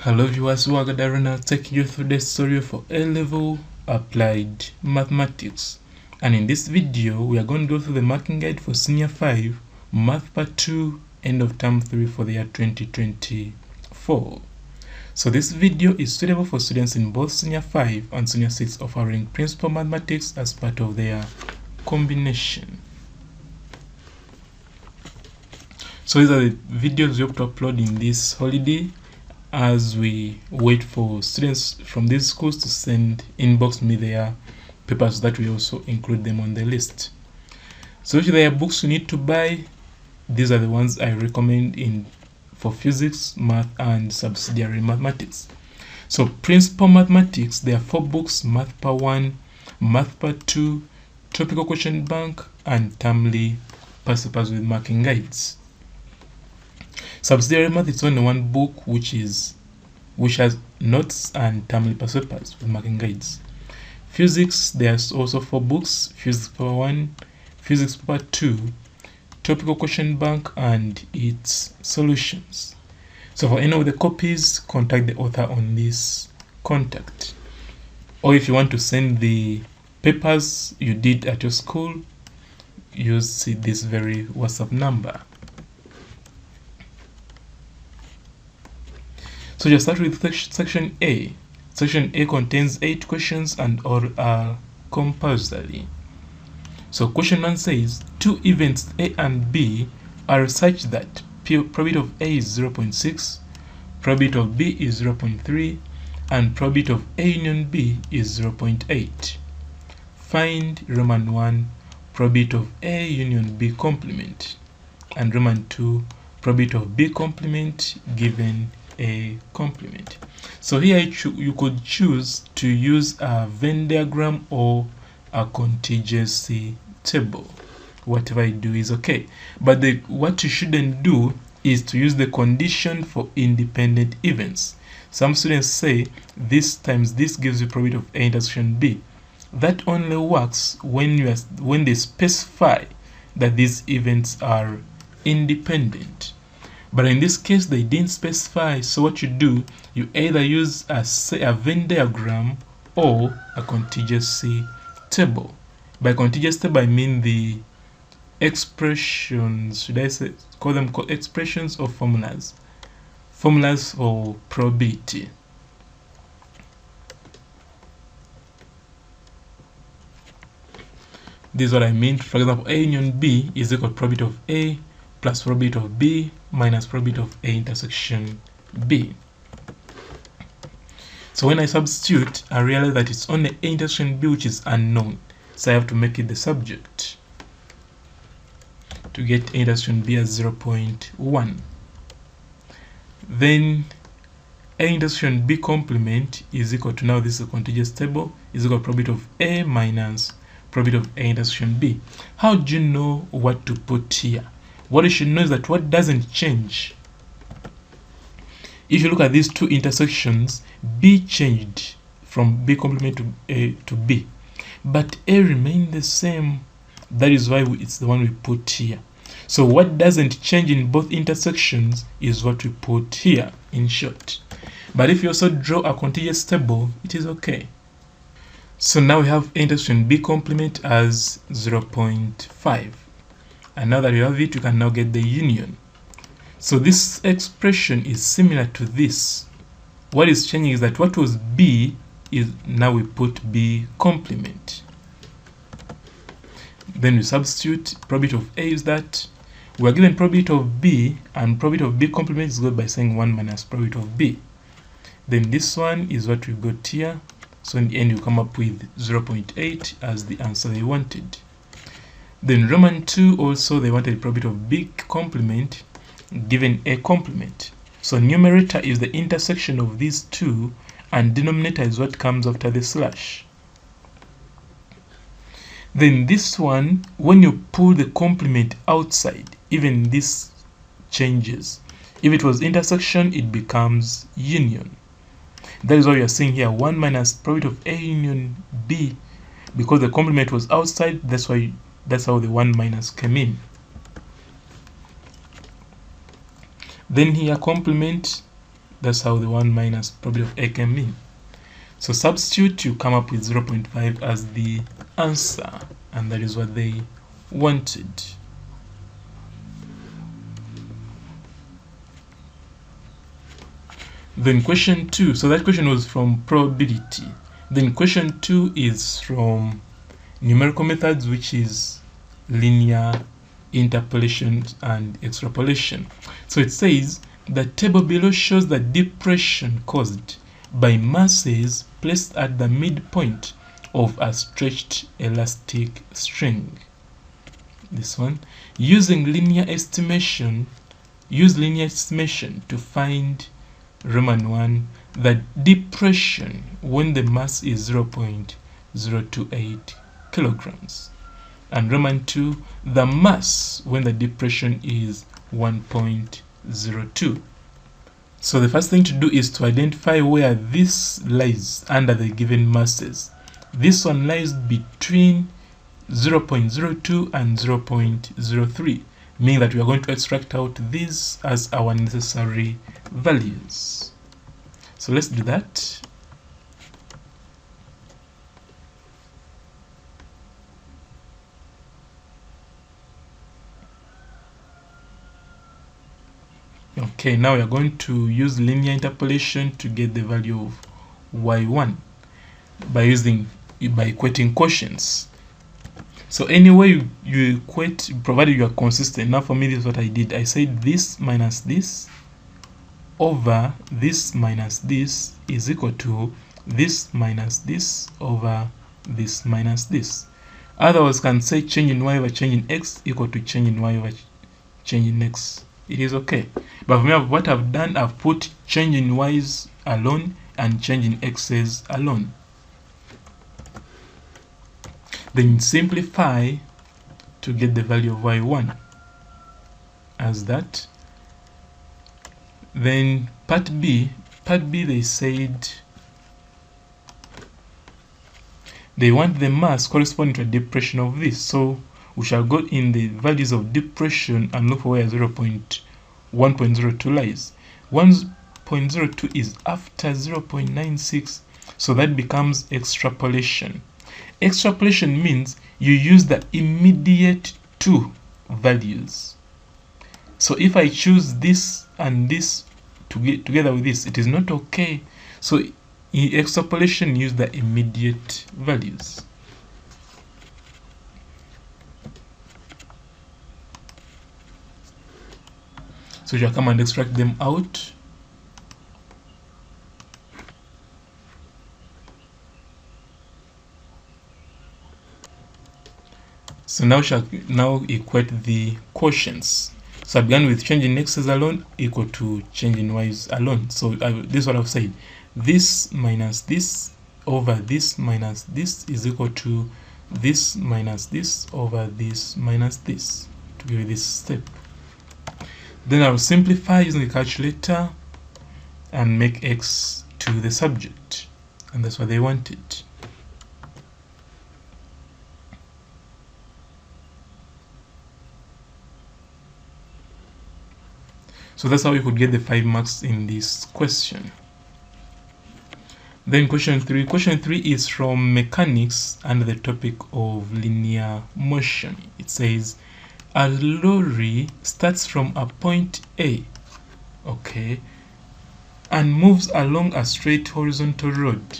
Hello viewers, I'll take you through the story for A-Level Applied Mathematics. And in this video, we are going to go through the marking guide for Senior 5, Math Part 2, end of Term 3 for the year 2024. So this video is suitable for students in both Senior 5 and Senior 6 offering Principal Mathematics as part of their combination. So these are the videos we hope to upload in this holiday, as we wait for students from these schools to inbox me their papers, that we also include them on the list. So if there are books you need to buy, these are the ones I recommend for physics, math, and subsidiary mathematics. So Principal Mathematics, there are 4 books: Math Part 1, Math Part 2, Topical Question Bank, and Termly past papers with marking guides. Subsidiary math, it's only one book which has notes and termly past papers with marking guides. Physics, there's also 4 books: Physics Paper 1, Physics Paper 2, Topical Question Bank, and its solutions. So for any of the copies, contact the author on this contact. Or if you want to send the papers you did at your school, use this very WhatsApp number. So just start with section A. Section A contains 8 questions and all are compulsory. So question 1 says, 2 events A and B are such that probability of A is 0.6, probability of B is 0.3, and probability of A union B is 0.8. Find Roman 1, probability of A union B complement, and Roman 2, probability of B complement given A complement. So here you could choose to use a Venn diagram or a contingency table. Whatever you do is okay, but what you shouldn't do is to use the condition for independent events. Some students say this times this gives you probability of A intersection B. That only works when they specify that these events are independent. But in this case, they didn't specify, so what you do, you either use a Venn diagram or a contingency table. By contingency table, I mean the expressions, should I say, call them expressions or formulas? Formulas for probability. This is what I mean. For example, A union B is equal to probability of A plus probability of B minus probability of A intersection B. So when I substitute, I realize that it's only A intersection B which is unknown. So I have to make it the subject to get A intersection B as 0.1. Then A intersection B complement is equal to, now this is a contingency table, is equal to probability of A minus probability of A intersection B. How do you know what to put here? What you should know is that what doesn't change. If you look at these 2 intersections, B changed from B complement to A to B, but A remained the same. That is why it's the one we put here. So what doesn't change in both intersections is what we put here, in short. But if you also draw a contingency table, it is okay. So now we have A intersection B complement as 0.5. And now that you have it, you can now get the union. So this expression is similar to this. What is changing is that what was B is now we put B complement. Then we substitute. Probability of A is that we are given probability of B, and probability of B complement is got by saying 1 minus probability of B. Then this one is what we got here. So in the end, you come up with 0.8 as the answer they wanted. Then Roman 2 also, they wanted probability of B complement given A complement. So numerator is the intersection of these 2, and denominator is what comes after the slash. Then this one, when you pull the complement outside, even this changes. If it was intersection, it becomes union. That is why we are seeing here 1 minus probability of A union B, because the complement was outside. That's how the 1 minus came in. Then here complement, That's how the 1 minus probability of A came in. So substitute, you come up with 0.5 as the answer, and that is what they wanted. Then question 2, so that question was from probability. Then question 2 is from numerical methods, which is linear interpolation and extrapolation. So it says the table below shows the depression caused by masses placed at the midpoint of a stretched elastic string. This one, use linear estimation to find Roman 1, the depression when the mass is 0.028 kilograms, and Roman 2, the mass when the depression is 1.02. So the first thing to do is to identify where this lies under the given masses. This one lies between 0.02 and 0.03, meaning that we are going to extract out these as our necessary values. So let's do that. Okay, now we are going to use linear interpolation to get the value of y1 by equating quotients. So anyway you equate, provided you are consistent. Now for me, this is what I did. I said this minus this over this minus this is equal to this minus this over this minus this. Others can say change in y over change in x equal to change in y over change in x. It is okay. But for me, what I've done, I've put change in y's alone and change in x's alone. Then simplify to get the value of y1 as that. Then part B, they said they want the mass corresponding to a depression of this. So we shall go in the values of depression and look for where 1.02 lies. 1.02 is after 0.96, so that becomes extrapolation. Extrapolation means you use the immediate two values. So if I choose this and this together with this, it is not okay. So in extrapolation, use the immediate values. So you come and extract them out. So now equate the quotients. So I began with change in x's alone equal to change in y's alone. So this is what I've said. This minus this over this minus this is equal to this minus this over this minus this, to give you this step. Then I'll simplify using the calculator and make x to the subject, and that's what they wanted. So that's how you could get the 5 marks in this question. Then question 3. Question 3 is from mechanics under the topic of linear motion. It says a lorry starts from a point A, okay, and moves along a straight horizontal road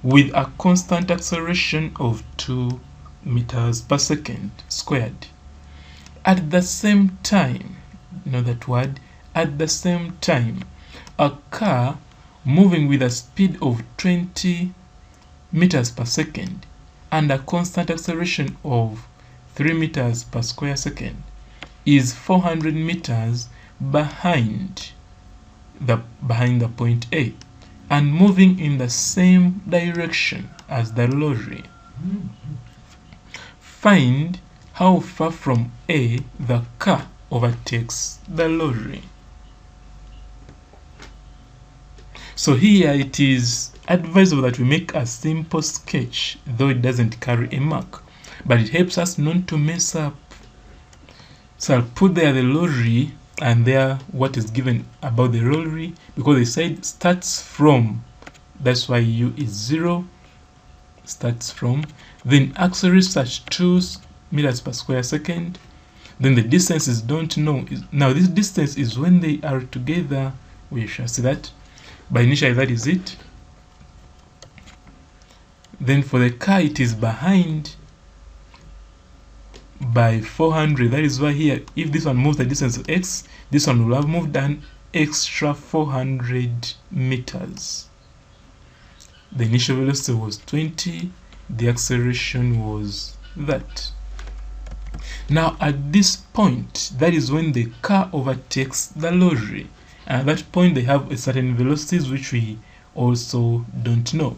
with a constant acceleration of 2 meters per second squared. At the same time, you know that word, at the same time, a car moving with a speed of 20 meters per second and a constant acceleration of 3 meters per square second is 400 meters behind the point A and moving in the same direction as the lorry. Find how far from A the car overtakes the lorry. So here it is advisable that we make a simple sketch, though it doesn't carry a mark, but it helps us not to mess up. So I'll put there the lorry and there what is given about the rotary, because they said starts from, that's why u is 0, starts from. Then acceleration at 2 meters per square second. Then the distances don't know. Now this distance is when they are together. We shall see that. But initially that is it. Then for the car it is behind by 400. That is why here, if this one moves the distance x, this one will have moved an extra 400 meters. The initial velocity was 20, the acceleration was that. Now at this point, that is when the car overtakes the lorry. And at that point they have a certain velocities which we also don't know.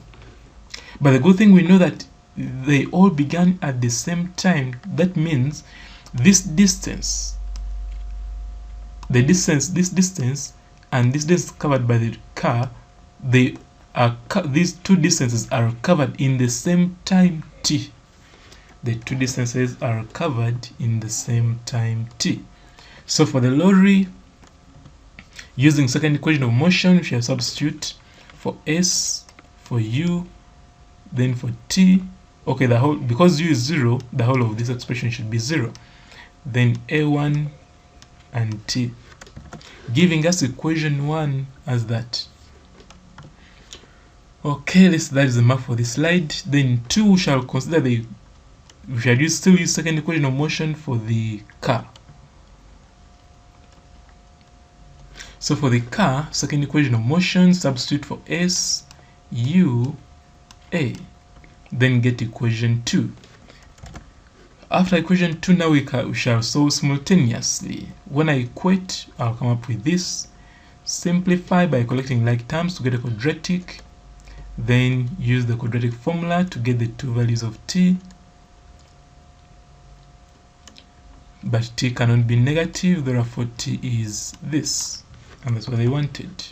But the good thing, we know that they all began at the same time. That means this distance, this distance and this distance covered by the car, they are these two distances are covered in the same time t. The two distances are covered in the same time t. So for the lorry, using second equation of motion, we shall substitute for s, for u, then for t. Okay, the whole, because u is 0, the whole of this expression should be 0. Then a1 and t, giving us equation 1 as that. Okay, that is the mark for this slide. Then 2, we shall consider we shall still use second equation of motion for the car. So for the car, second equation of motion, substitute for s, u, a, then get equation 2. After equation 2, now we shall solve simultaneously. When I equate, I'll come up with this. Simplify by collecting like terms to get a quadratic. Then use the quadratic formula to get the two values of t. But t cannot be negative, therefore t is this. And that's what they wanted.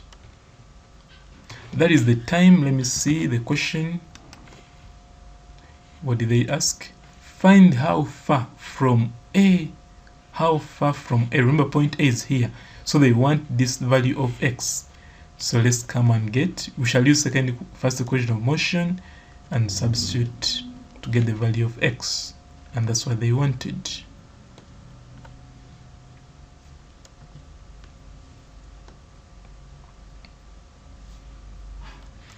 That is the time. Let me see the question. What did they ask? Find how far from A. How far from A? Remember, point A is here. So they want this value of x. So let's come and get. We shall use first equation of motion and substitute to get the value of x. And that's what they wanted.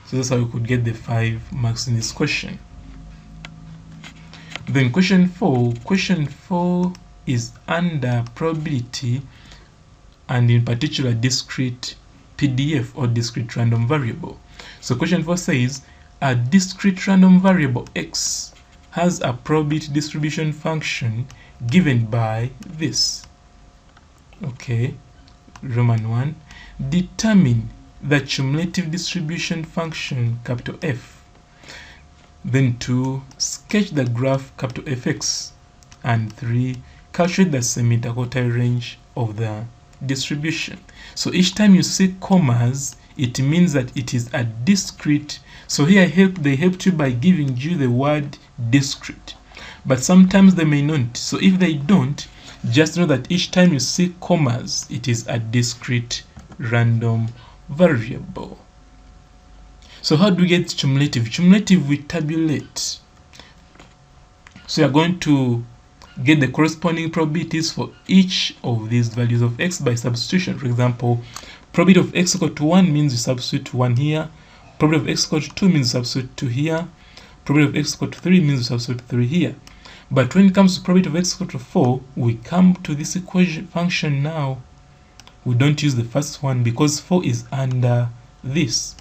So that's how we could get the 5 marks in this question. Then question 4. Question 4 is under probability, and in particular discrete PDF or discrete random variable. So question 4 says a discrete random variable x has a probability distribution function given by this. Okay, Roman 1. Determine the cumulative distribution function capital F. Then 2, sketch the graph capital Fx. And 3, calculate the semi-interquartile range of the distribution. So each time you see commas, it means that it is a discrete. So here they helped you by giving you the word discrete. But sometimes they may not. So if they don't, just know that each time you see commas, it is a discrete random variable. So how do we get cumulative? Cumulative, we tabulate. So you are going to get the corresponding probabilities for each of these values of x by substitution. For example, probability of x equal to 1 means you substitute 1 here. Probability of x equal to 2 means you substitute 2 here. Probability of x equal to 3 means you substitute 3 here. But when it comes to probability of x equal to 4, we come to this equation function now. We don't use the first one because 4 is under this.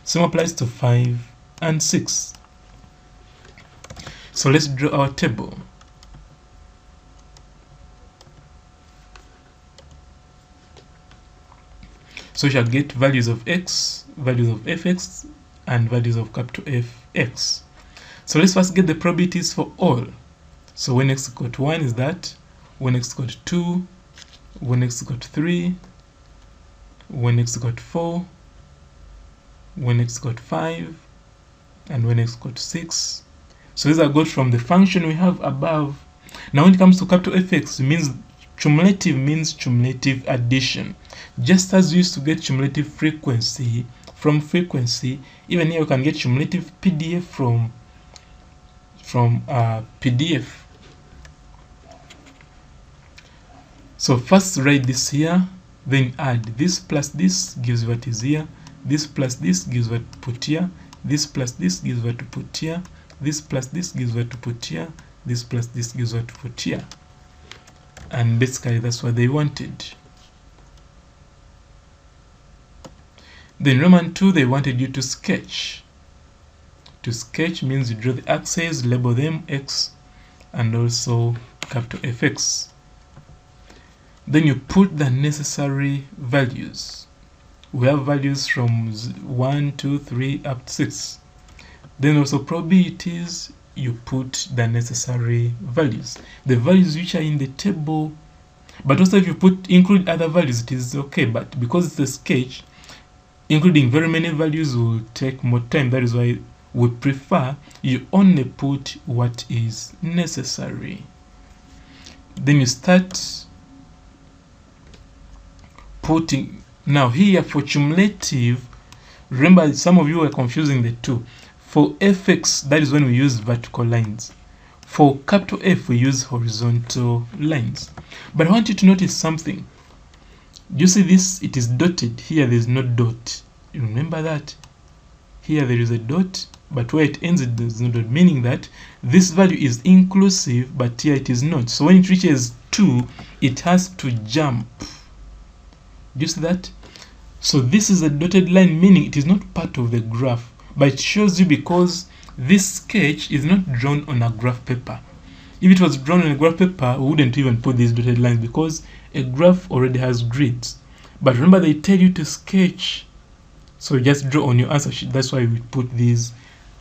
Same applies to 5 and 6. So let's draw our table. So we shall get values of x, values of fx, and values of capital Fx. So let's first get the probabilities for all. So when x equal to 1 is that, when x equal to 2, when x equal to 3, when x equal to 4, when x equal to 5, and when x equal to 6. So these are got from the function we have above. Now when it comes to capital Fx, it means Cumulative means cumulative addition. Just as you used to get cumulative frequency from frequency, even here you can get cumulative PDF from PDF. So first write this here, then add this plus this gives what is here, this plus this gives what to put here, this plus this gives what to put here, this plus this gives what to put here, this plus this gives what to put here. And basically that's what they wanted. Then Roman 2, they wanted you to sketch. To sketch means you draw the axes, label them X and also capital FX. Then you put the necessary values. We have values from 1, 2, 3 up to 6. Then also probabilities, you put the necessary values. The values which are in the table, but also if you include other values, it is okay. But because it's a sketch, including very many values will take more time. That is why we prefer you only put what is necessary. Then you start putting. Now here for cumulative, remember some of you are confusing the two. For fx, that is when we use vertical lines. For capital F, we use horizontal lines. But I want you to notice something. You see this, it is dotted. Here there is no dot. You remember that? Here there is a dot, but where it ends there is no dot, meaning that this value is inclusive, but here it is not. So when it reaches 2, it has to jump. Do you see that? So this is a dotted line, meaning it is not part of the graph, but it shows you because this sketch is not drawn on a graph paper. If it was drawn on a graph paper, we wouldn't even put these dotted lines because a graph already has grids. But remember, they tell you to sketch, so you just draw on your answer sheet. That's why we put these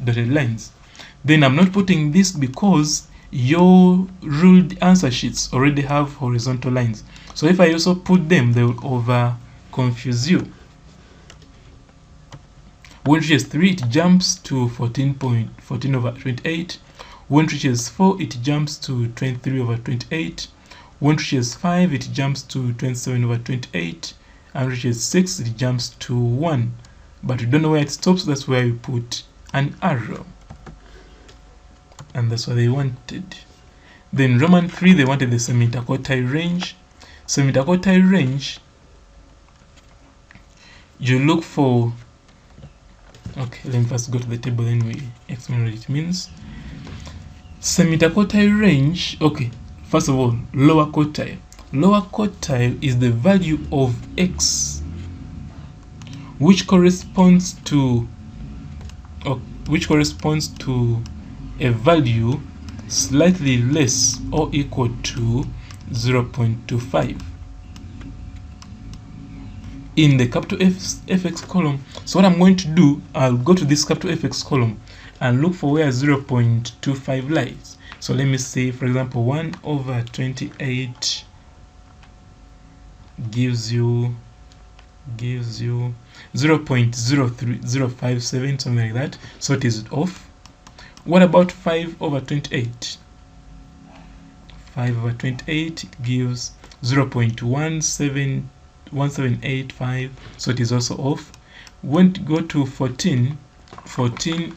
dotted lines. Then I'm not putting this because your ruled answer sheets already have horizontal lines. So if I also put them, they will over confuse you. When it reaches 3, it jumps to 14 over 28. When it reaches 4, it jumps to 23 over 28. When it reaches 5, it jumps to 27 over 28. And reaches 6, it jumps to 1. But we don't know where it stops, that's where we put an arrow. And that's what they wanted. Then Roman 3, they wanted the semi-interquartile range. Semi-interquartile range, you look for. Okay, let me first go to the table, then we explain what it means. Semi-interquartile range, okay, first of all, lower quartile. Lower quartile is the value of x which corresponds to a value slightly less or equal to 0.25 in the capital fx column. So what I'm going to do, I'll go to this capital fx column and look for where 0.25 lies. So let me say, for example, 1 over 28 gives you 0.03057, something like that. So it is off. What about 5 over 28? 5 over 28 gives 0.1785, so it is also off. When to go to 14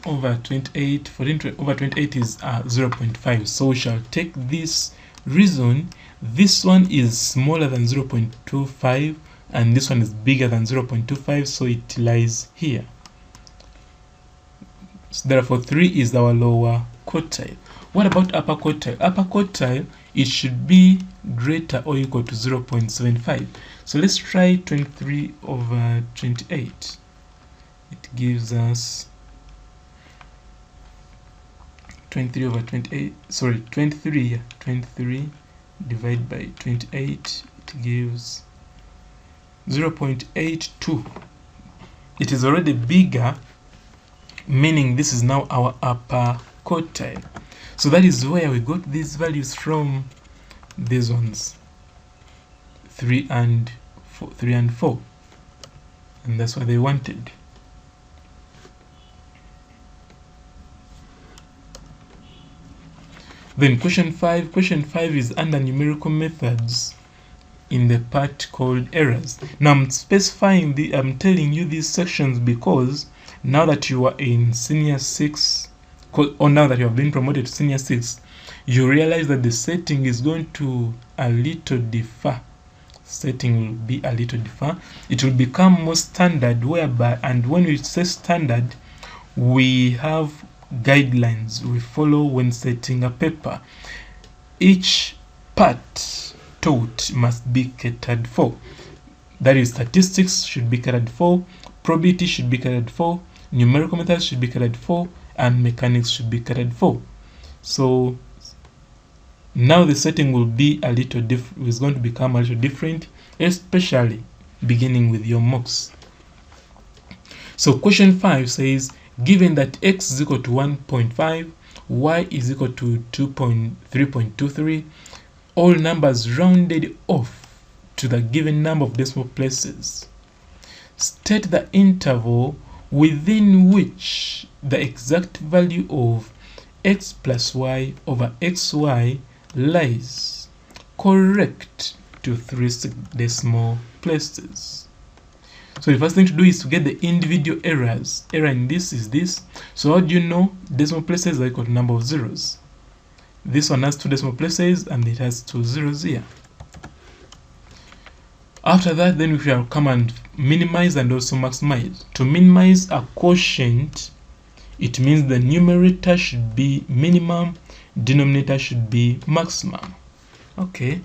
over 28, 14 over 28 is 0.5. So we shall take this reason. This one is smaller than 0.25 and this one is bigger than 0.25, so it lies here. So therefore 3 is our lower quartile. What about upper quartile? Upper quartile, it should be greater or equal to 0.75. So let's try 23 over 28. It gives us 23 over 28, sorry, 23 divided by 28, it gives 0.82. It is already bigger, meaning this is now our upper quartile. So that is where we got these values from, these ones, 3 and 4, and that's what they wanted. Then question 5 is under numerical methods. in the part called errors. Now I'm specifying I'm telling you these sections because now that you are in senior 6, or now that you have been promoted to senior 6, you realize that the setting is going to a little differ. Setting will be a little differ. It will become more standard, whereby, and when we say standard, we have guidelines we follow when setting a paper. Each part taught must be catered for. That is, statistics should be catered for, probability should be catered for, numerical methods should be catered for, and mechanics should be catered for. So now the setting will be a little different. It's going to become a little different, especially beginning with your mocks. So question 5 says, given that x is equal to 1.5, y is equal to 3.23, all numbers rounded off to the given number of decimal places, state the interval within which the exact value of x plus y over xy lies correct to 3 decimal places. So the first thing to do is to get the individual errors. Error in this is this. So how do you know decimal places are equal to number of zeros? This one has 2 decimal places and it has 2 zeros here. After that, then we shall come and minimize and also maximize. To minimize a quotient, it means the numerator should be minimum, denominator should be maximum. Okay,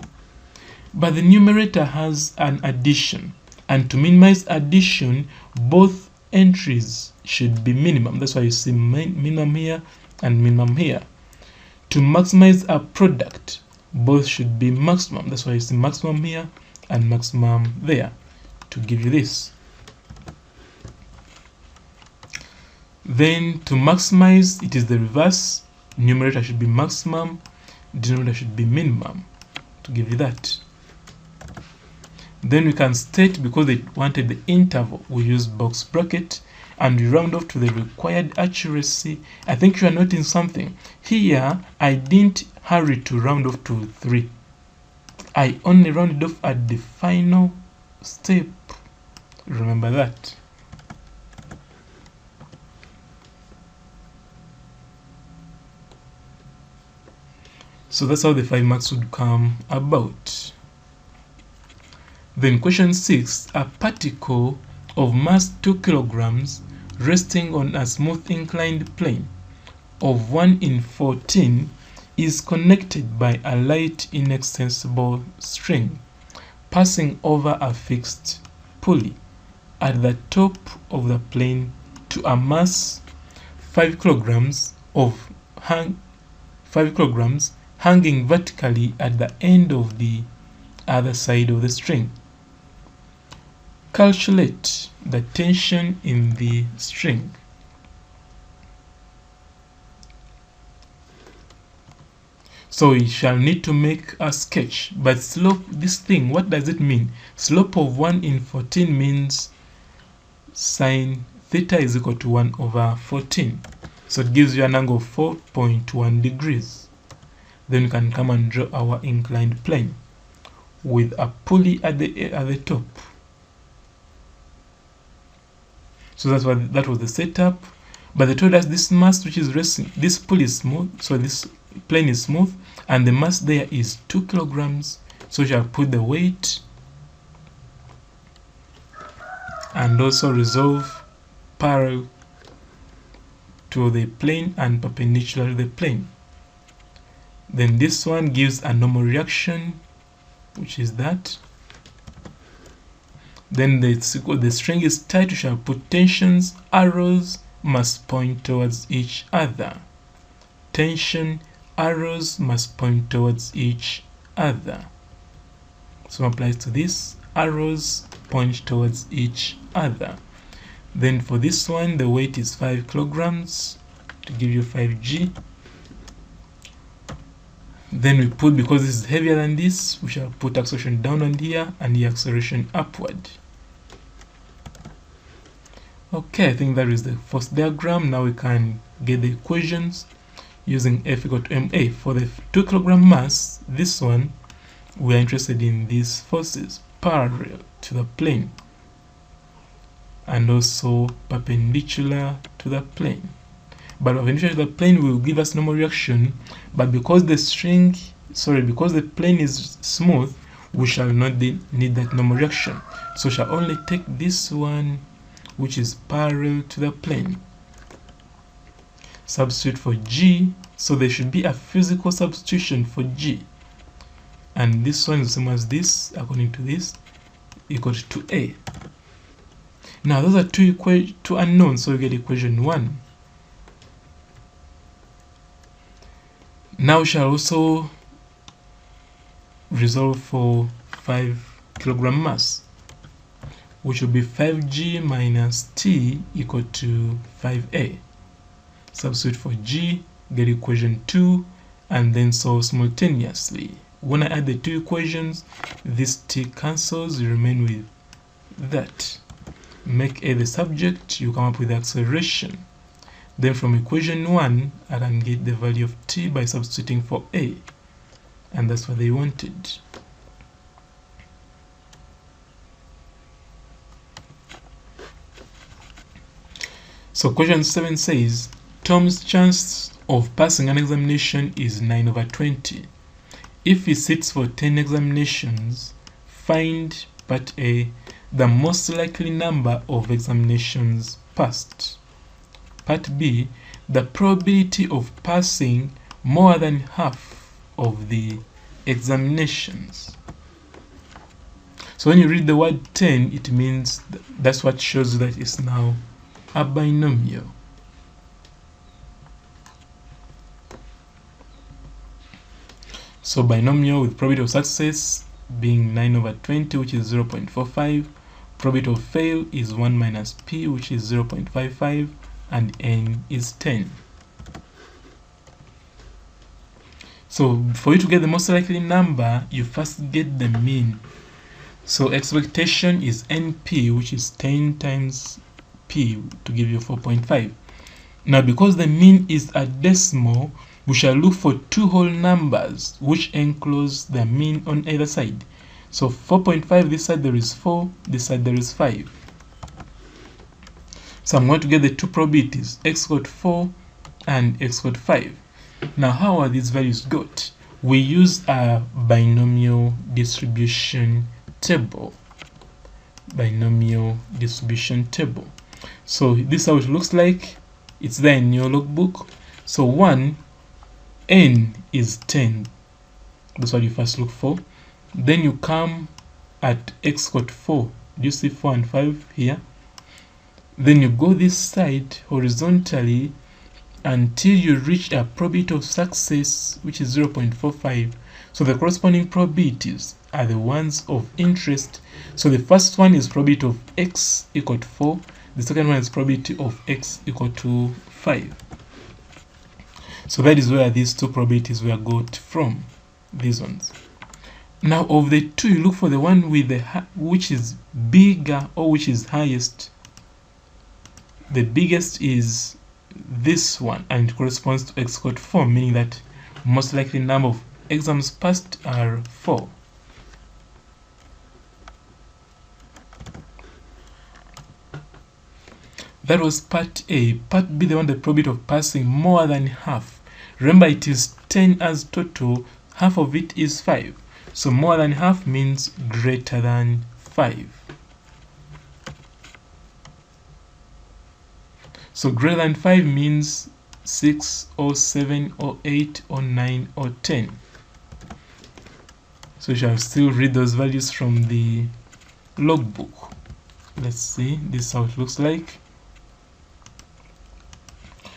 but the numerator has an addition, and to minimize addition, both entries should be minimum. That's why you see minimum here and minimum here. To maximize a product, both should be maximum. That's why you see maximum here and maximum there to give you this. Then to maximize, it is the reverse. Numerator should be maximum, denominator should be minimum to give you that. Then we can state, because they wanted the interval, we use box bracket and we round off to the required accuracy. I think you are noting something. Here, I didn't hurry to round off to 3. I only rounded off at the final step. Remember that. So that's how the 5 marks would come about. Then question 6, a particle of mass 2 kilograms resting on a smooth inclined plane of 1 in 14 is connected by a light inextensible string passing over a fixed pulley at the top of the plane to a mass 5 kilograms hanging vertically at the end of the other side of the string. Calculate the tension in the string. So we shall need to make a sketch. But slope, this thing, what does it mean? Slope of 1 in 14 means sine theta is equal to 1 over 14. So it gives you an angle of 4.1 degrees. Then we can come and draw our inclined plane with a pulley at the top. So that was the setup. But they told us this mass which is resting, this pulley is smooth, so this plane is smooth, and the mass there is 2 kilograms. So we shall put the weight and also resolve parallel to the plane and perpendicular to the plane. Then this one gives a normal reaction, which is that. Then the string is tight, we shall put tensions, arrows must point towards each other. Tension, arrows must point towards each other. So applies to this, arrows point towards each other. Then for this one, the weight is 5 kilograms to give you 5g. Then we put, because this is heavier than this, we shall put acceleration down on here and the acceleration upward. Okay, I think that is the first diagram. Now we can get the equations using F equal to ma. For the 2 kilogram mass, this one, we are interested in these forces parallel to the plane and also perpendicular to the plane. But perpendicular to the plane will give us normal reaction, but because because the plane is smooth, we shall not need that normal reaction. So we shall only take this one which is parallel to the plane. Substitute for G, so there should be a physical substitution for G. And this one is the same as this, according to this, equals to A. Now those are two unknowns, so we get equation 1. Now we shall also resolve for 5 kilogram mass, which will be 5G minus T equal to 5A. Substitute for G, get equation 2, and then solve simultaneously. When I add the two equations, this T cancels, you remain with that. Make A the subject, you come up with the acceleration. Then from equation 1, I can get the value of T by substituting for A. And that's what they wanted. So question 7 says, Tom's chance of passing an examination is 9/20. If he sits for 10 examinations, find part A, the most likely number of examinations passed. Part B, the probability of passing more than half of the examinations. So when you read the word 10, it means that's what shows you that it's now a binomial. So binomial with probability of success being 9/20, which is 0.45. Probability of fail is 1 minus p, which is 0.55, and n is 10. So for you to get the most likely number, you first get the mean. So expectation is np, which is 10 times p, to give you 4.5. Now because the mean is a decimal, we shall look for two whole numbers which enclose the mean on either side. So 4.5, this side there is 4, this side there is 5. So I'm going to get the two probabilities, x got 4 and x got 5. Now how are these values got? We use a binomial distribution table. Binomial distribution table. So this is how it looks like. It's there in your logbook. So 1, n is 10. That's what you first look for. Then you come at x got 4. Do you see 4 and 5 here? Then you go this side horizontally until you reach a probability of success, which is 0.45. So the corresponding probabilities are the ones of interest. So the first one is probability of x equal to 4. The second one is probability of x equal to 5. So that is where these two probabilities were got from, these ones. Now of the two, you look for the one with the which is bigger or which is highest. The biggest is this one, and it corresponds to x equal to 4, meaning that most likely number of exams passed are 4. That was part A. Part B, the one, the probability of passing more than half. Remember, it is 10 as total, half of it is 5. So more than half means greater than 5. So greater than 5 means 6 or 7 or 8 or 9 or 10. So you shall still read those values from the logbook. Let's see, this is how it looks like.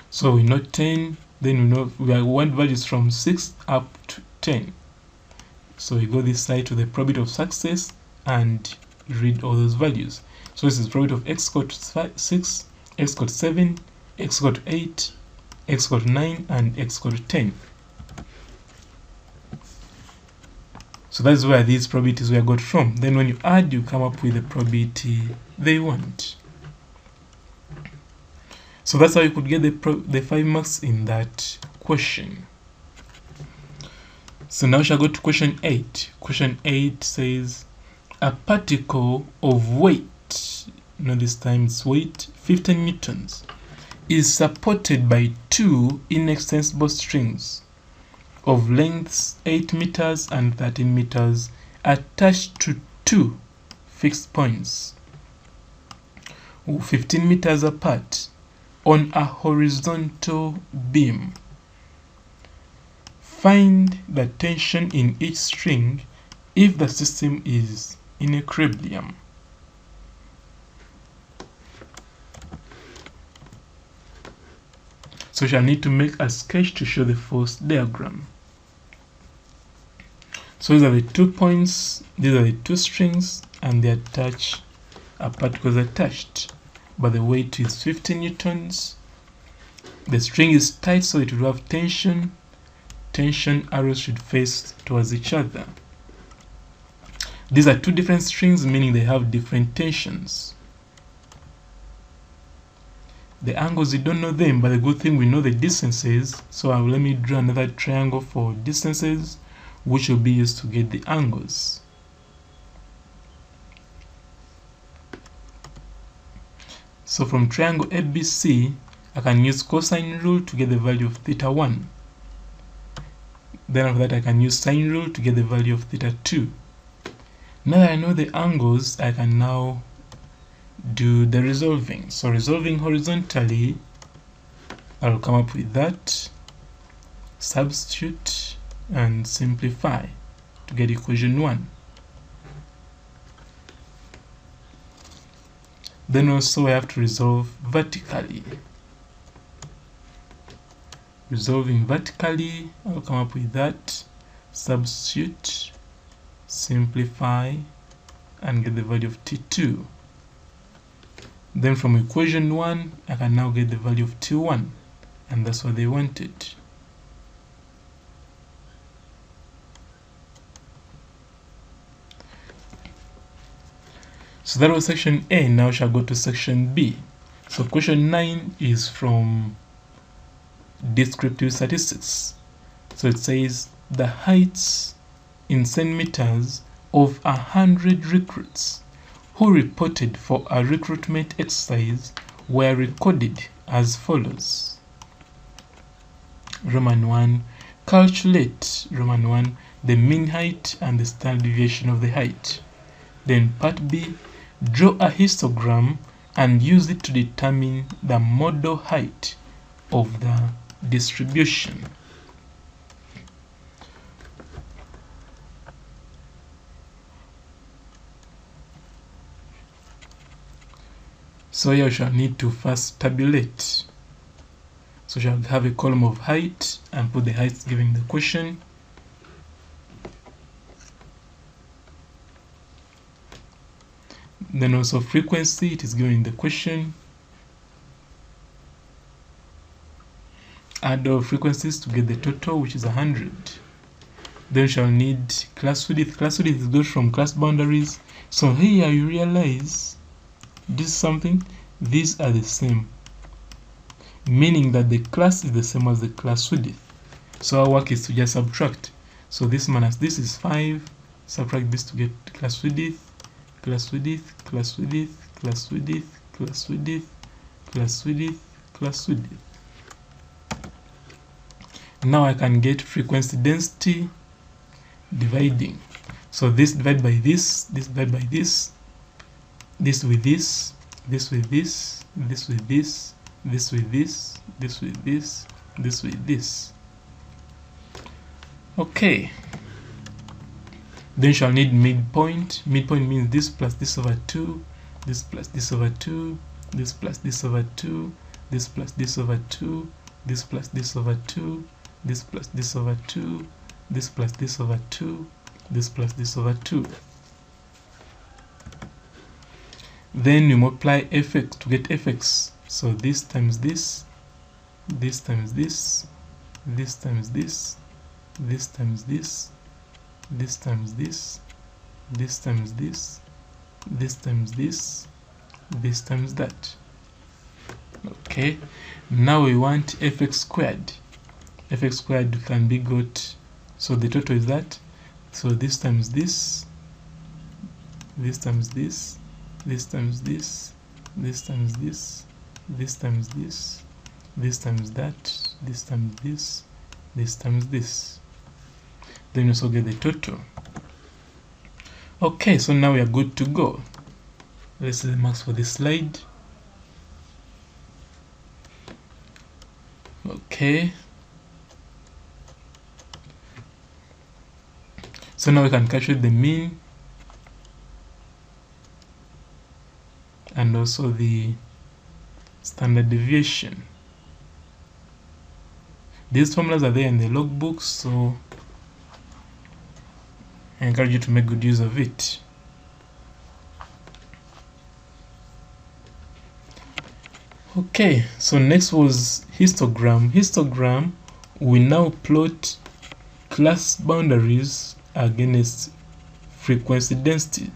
So we know 10, then we know we want values from 6 up to 10. So we go this side to the probability of success and read all those values. So this is probability of x equal to 6, x equal to 7, x equal to 8, x equal to 9, and x equal to 10. So that's where these probabilities were got from. Then when you add, you come up with the probability they want. So that's how you could get the 5 marks in that question. So now we shall go to question 8. Question 8 says a particle of weight, this time it's weight 15 newtons, is supported by two inextensible strings of lengths 8 meters and 13 meters attached to two fixed points 15 meters apart on a horizontal beam. Find the tension in each string if the system is in equilibrium. So we shall need to make a sketch to show the force diagram. So these are the 2 points, these are the 2 strings, and they attach, a particle is attached, but the weight is 15 newtons. The string is tight, so it will have tension. Tension arrows should face towards each other. These are 2 different strings, meaning they have different tensions. The angles, we don't know them, but the good thing we know the distances. So let me draw another triangle for distances, which will be used to get the angles. So from triangle ABC, I can use cosine rule to get the value of theta 1. Then after that, I can use sine rule to get the value of theta 2. Now that I know the angles, I can now do the resolving. So resolving horizontally, I'll come up with that, substitute and simplify to get equation 1. Then also I have to resolve vertically. Resolving vertically, I'll come up with that, substitute, simplify, and get the value of T2. Then from equation 1, I can now get the value of T1, and that's what they wanted. So that was section A. Now we shall go to section B. So question 9 is from descriptive statistics. So it says the heights in centimeters of 100 recruits who reported for a recruitment exercise were recorded as follows. Roman 1, calculate, Roman 1, the mean height and the standard deviation of the height. Then part B, draw a histogram and use it to determine the model height of the distribution. So here we shall need to first tabulate. So we shall have a column of height and put the heights given the question. Then also frequency, it is given in the question. Add all frequencies to get the total, which is 100. Then we shall need class width. Class width goes from class boundaries. So here you realize this is something, these are the same, meaning that the class is the same as the class width. So our work is to just subtract. So this minus this is 5, subtract this to get class width, class width, class width, class width, class width, class width, class width. Now I can get frequency density dividing. So this divided by this divided by this, this with this, this with this, this with this, this with this, this with this, this with this. Okay. Then you shall need midpoint. Midpoint means this plus this over 2, this plus this over 2, this plus this over 2, this plus this over 2, this plus this over 2, this plus this over 2, this plus this over 2, this plus this over 2. Then you multiply fx to get fx. So this times this, this times this, this times this, this times this, this times this, this times this, this times this, this times that. Okay, now we want fx squared. Fx squared can be got So the total is that. So this times this, this times this, this times this, this times this, this times this, this times that, this times this, this times this. Then you also get the total. Okay, so now we are good to go. Let's see the marks for this slide. Okay. So now we can calculate the mean and also the standard deviation. These formulas are there in the logbook, so I encourage you to make good use of it. Okay, so next was histogram. Histogram, we now plot class boundaries against frequency density.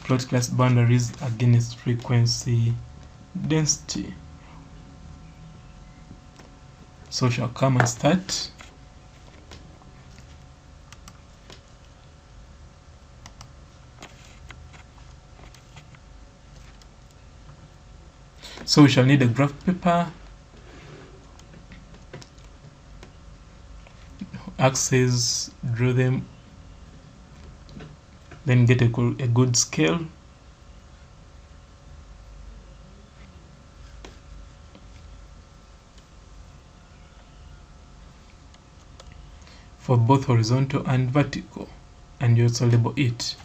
Plot class boundaries against frequency density. So we shall come and start. So we shall need a graph paper, axes, draw them, then get a good scale. For both horizontal and vertical, and you also label it.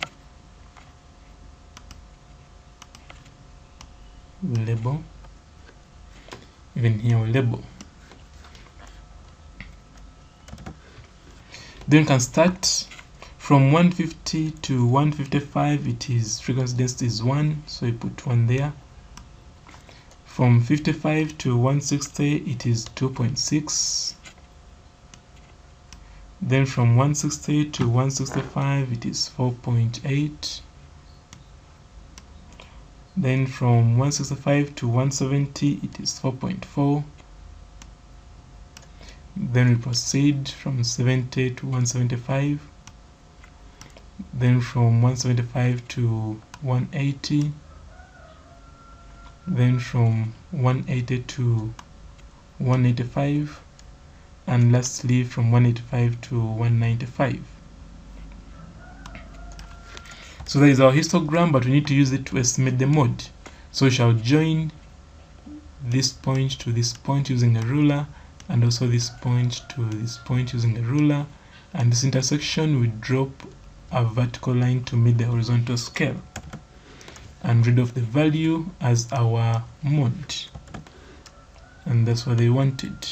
Label. Even here we label. Then you can start from 150 to 155. It is frequency density is 1, so you put 1 there. From 55 to 160, it is 2.6. Then from 160 to 165, it is 4.8. Then from 165 to 170, it is 4.4. Then we proceed from 70 to 175. Then from 175 to 180. Then from 180 to 185. And lastly from 185 to 195. So that is our histogram, but we need to use it to estimate the mode. So we shall join this point to this point using a ruler, and also this point to this point using a ruler, and this intersection we drop a vertical line to meet the horizontal scale and read off the value as our mode, and that's what they wanted.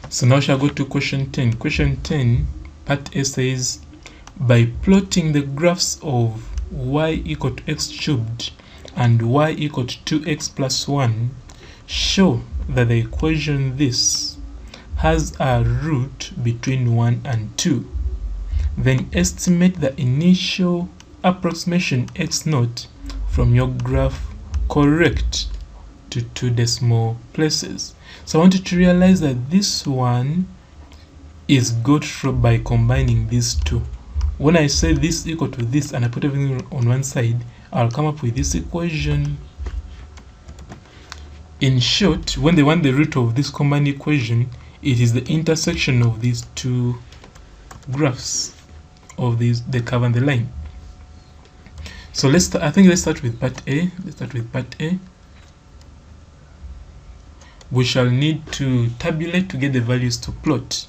So now shall go to question 10. Question 10, part A says, by plotting the graphs of y equal to x cubed and y equal to 2x plus 1, show that the equation this has a root between 1 and 2. Then estimate the initial approximation x naught from your graph correct to 2 decimal places. So I want you to realize that this one is got by combining these two. When I say this equal to this and I put everything on one side, I'll come up with this equation. In short, when they want the root of this combined equation, it is the intersection of these two graphs of the curve and the line. So let's start with part A. Let's start with part A. We shall need to tabulate to get the values to plot.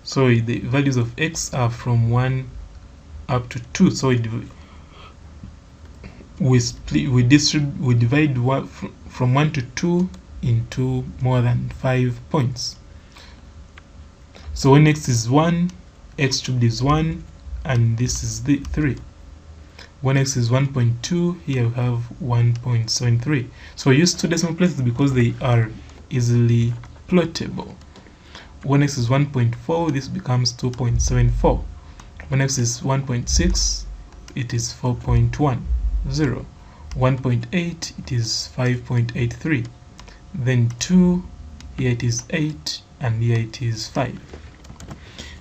So the values of x are from 1 up to 2. So we divide from 1 to 2 into more than 5 points. So when x is 1, x cubed is 1, and this is the 3. When x is 1.2, here we have 1.73. So we use 2 decimal places because they are easily plottable. when x is 1.4, this becomes 2.74. When x is 1.6, it is 4.10. 1.8, it is 5.83. Then 2, here it is 8, and here it is 5.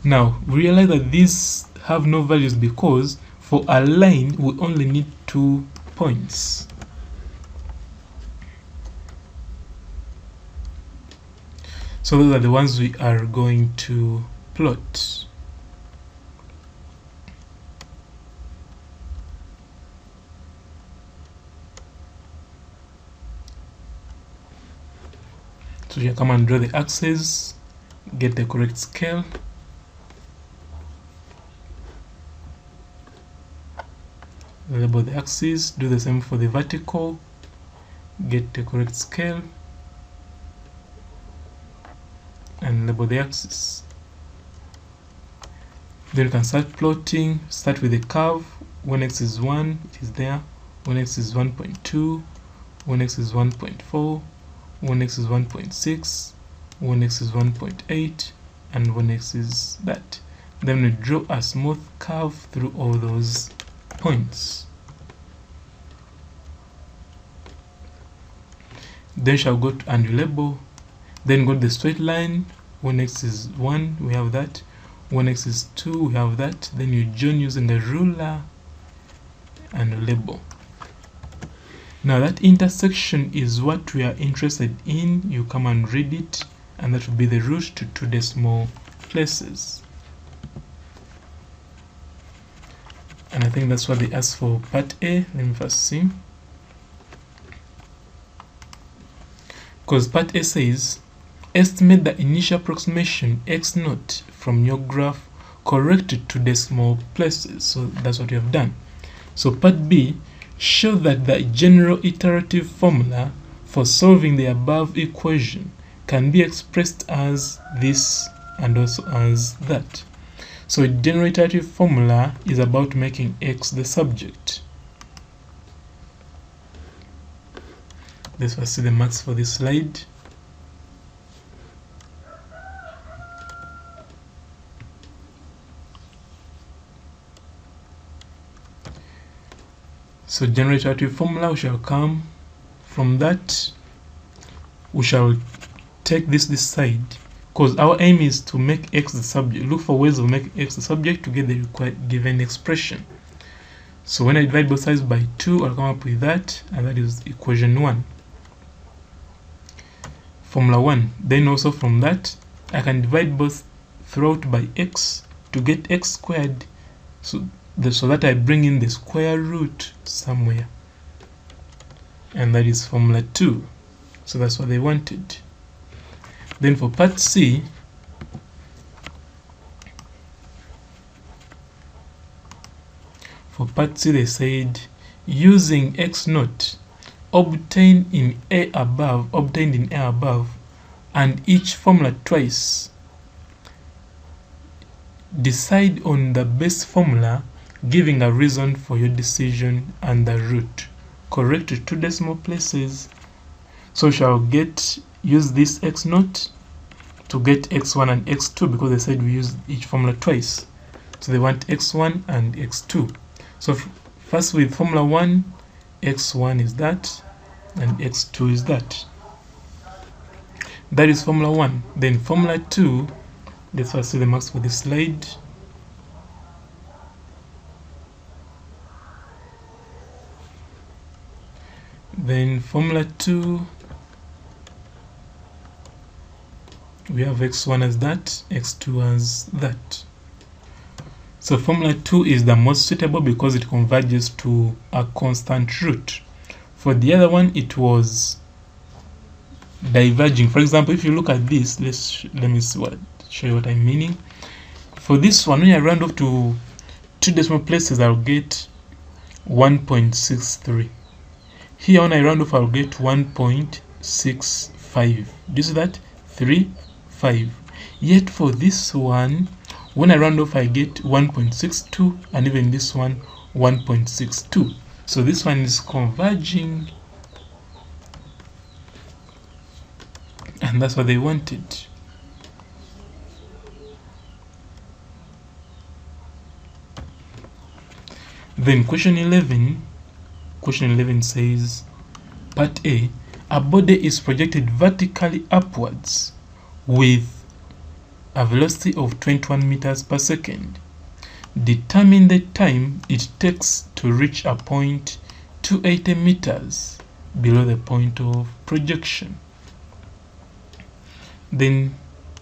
Now, realize that these have no values because for a line, we only need 2 points. So those are the ones we are going to plot. So you come and draw the axes, get the correct scale. Label the axis, do the same for the vertical, get the correct scale, and label the axis. Then you can start plotting. Start with the curve. When x is 1, it is there. When x is 1.2, when x is 1.4, when x is 1.6, when x is 1.8, and when x is that. Then we draw a smooth curve through all those points. Then shall go to and label. Then go to the straight line. When x is 1, we have that. When x is 2, we have that. Then you join using a ruler and label. Now that intersection is what we are interested in. You come and read it, and that will be the root to 2 decimal places. And I think that's what they asked for part A. Let me first see. Because part A says, estimate the initial approximation x naught from your graph corrected to decimal places. So that's what we have done. So part B, show that the general iterative formula for solving the above equation can be expressed as this and also as that. So general iterative formula is about making x the subject. Let's first see the marks for this slide. So general iterative formula, we shall come from that. We shall take this side, because our aim is to make x the subject. Look for ways of making x the subject to get the required given expression. So when I divide both sides by 2, I'll come up with that, and that is equation 1. Formula 1. Then also from that, I can divide both throughout by x to get x squared, so that I bring in the square root somewhere. And that is formula 2. So that's what they wanted. Then for part C, they said using x naught obtained in A above, and each formula twice, decide on the base formula, giving a reason for your decision and the root. Correct to 2 decimal places. So shall use this x naught to get x1 and x2, because they said we use each formula twice. So they want x1 and x2. So first with formula 1, x1 is that, and x2 is that. That is formula 1. Then formula 2, let's first see the marks for this slide. Then formula 2, we have x1 as that, x2 as that. So formula 2 is the most suitable because it converges to a constant root. For the other one, it was diverging. For example, if you look at this, let me show you what I'm meaning. For this one, when I round off to 2 decimal places, I'll get 1.63. Here, when I round off, I'll get 1.65. Do you see that? 3, 5. Yet for this one, when I round off, I get 1.62, and even this one, 1.62. So this one is converging, and that's what they wanted. Then question 11 says, part A, a body is projected vertically upwards with a velocity of 21 meters per second. Determine the time it takes to reach a point 280 meters below the point of projection. Then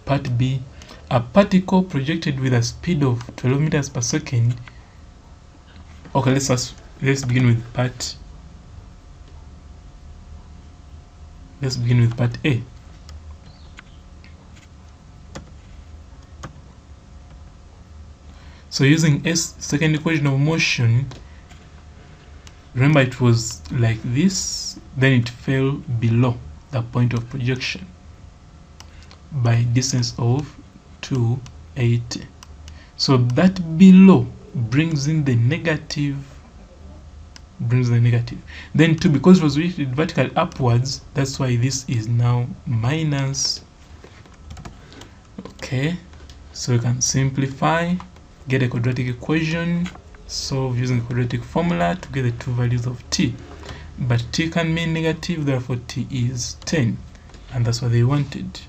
part B, a particle projected with a speed of 12 meters per second. Okay, let's begin with part A. So using S second equation of motion, remember it was like this, then it fell below the point of projection by distance of 280. So that below brings in the negative. Then 2, because it was weighted vertically upwards, that's why this is now minus. Okay, so you can simplify, get a quadratic equation, solve using the quadratic formula to get the two values of t. But t can mean negative, therefore t is 10, and that's what they wanted.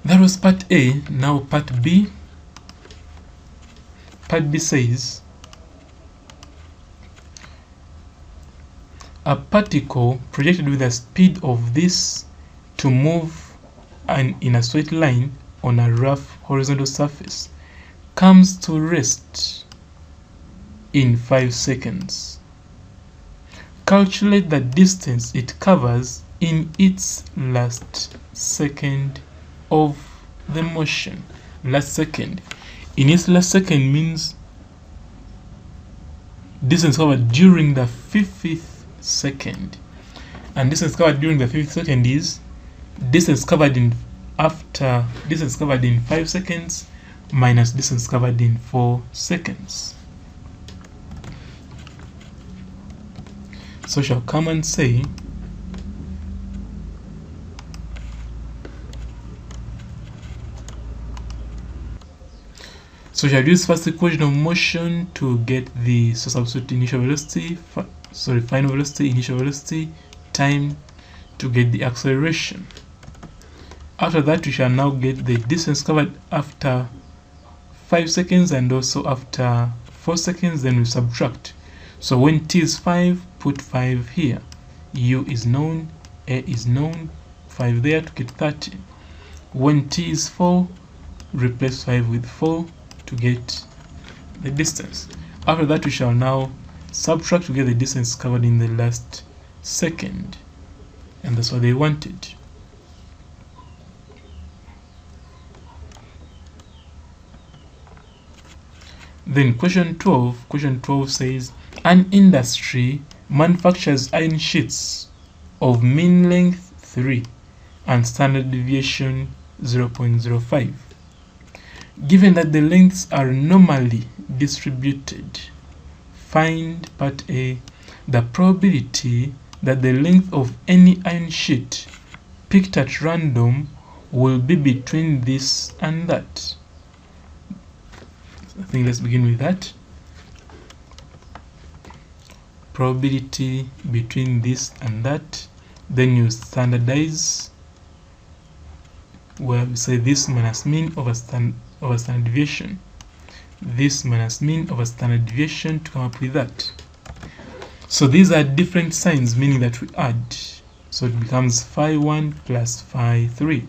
That was part A. Now part B. Part B says, a particle projected with a speed of this to move in a straight line on a rough horizontal surface comes to rest in 5 seconds. Calculate the distance it covers in its last second of the motion. Last second. In its last second means distance covered during the 50th second. And distance covered during the 50th second is distance covered in 5 seconds minus distance covered in 4 seconds. So shall come and say, so shall use first equation of motion to get the substitute initial velocity, final velocity, initial velocity, time to get the acceleration. After that, we shall now get the distance covered after 5 seconds and also after 4 seconds, then we subtract. So when t is 5, put 5 here. U is known, A is known, 5 there to get 30. When t is 4, replace 5 with 4 to get the distance. After that, we shall now subtract to get the distance covered in the last second, and that's what they wanted. Then question 12 says, an industry manufactures iron sheets of mean length 3 and standard deviation 0.05. Given that the lengths are normally distributed, find part A, the probability that the length of any iron sheet picked at random will be between this and that. I think let's begin with that. Probability between this and that. Then you standardize, where we say this minus mean over standard deviation. This minus mean over standard deviation to come up with that. So these are different signs, meaning that we add. So it becomes phi 1 plus phi 3.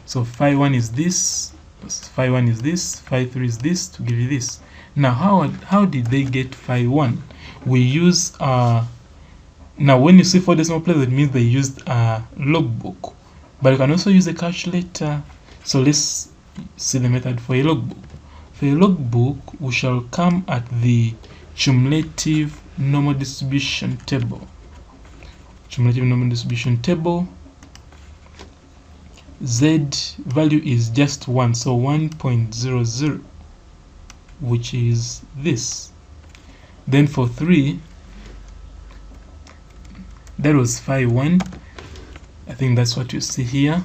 So phi 1 is this, phi 1 is this, phi 3 is this to give you this. Now how did they get phi 1? We use now when you see 4 decimal places, it means they used a logbook, but you can also use a calculator. So let's see the method for a logbook. For a logbook, we shall come at the cumulative normal distribution table. Cumulative normal distribution table. Z value is just 1, so 1.00, which is this. Then for 3, that was phi 1. I think that's what you see here.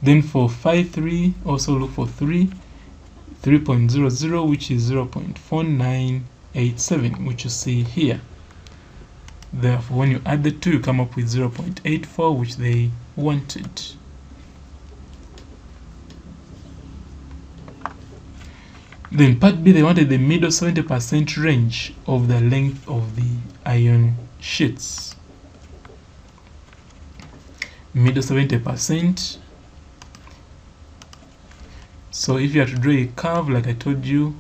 Then for phi 3, also look for 3.00, which is 0.4987, which you see here. Therefore, when you add the two, you come up with 0.84, which they wanted. Then part B, they wanted the middle 70% range of the length of the iron sheets. Middle 70%. So if you have to draw a curve, like I told you,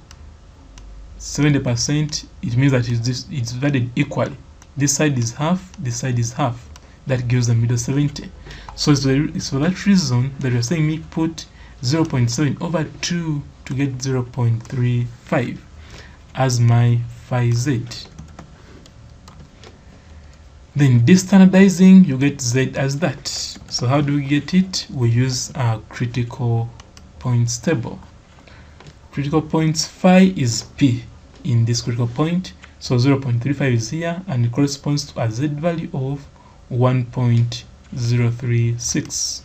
70%, it means that it's divided equally. This side is half, this side is half. That gives the middle 70. So it's for that reason that you're saying me put 0.7 over 2 to get 0.35 as my phi z. Then destandardizing, you get z as that. So how do we get it? We use our critical points table. Critical points phi is p in this critical point. So 0.35 is here, and it corresponds to a z value of 1.036.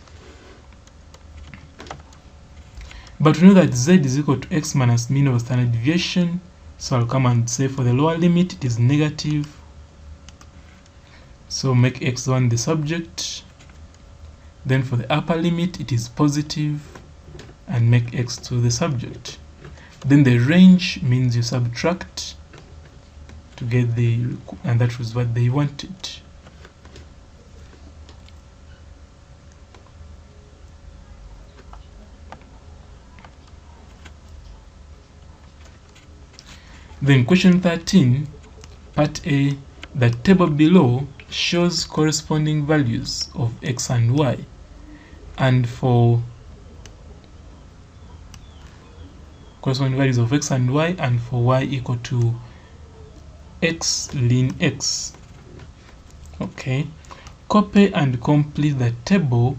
But we know that z is equal to x minus mean over standard deviation. So I'll come and say for the lower limit it is negative. So make x1 the subject. Then for the upper limit it is positive, and make x2 the subject. Then the range means you subtract to get and that was what they wanted. Then question 13, part A, the table below shows corresponding values of x and y, and for corresponding values of x and y, and for y equal to x ln x. Okay, copy and complete the table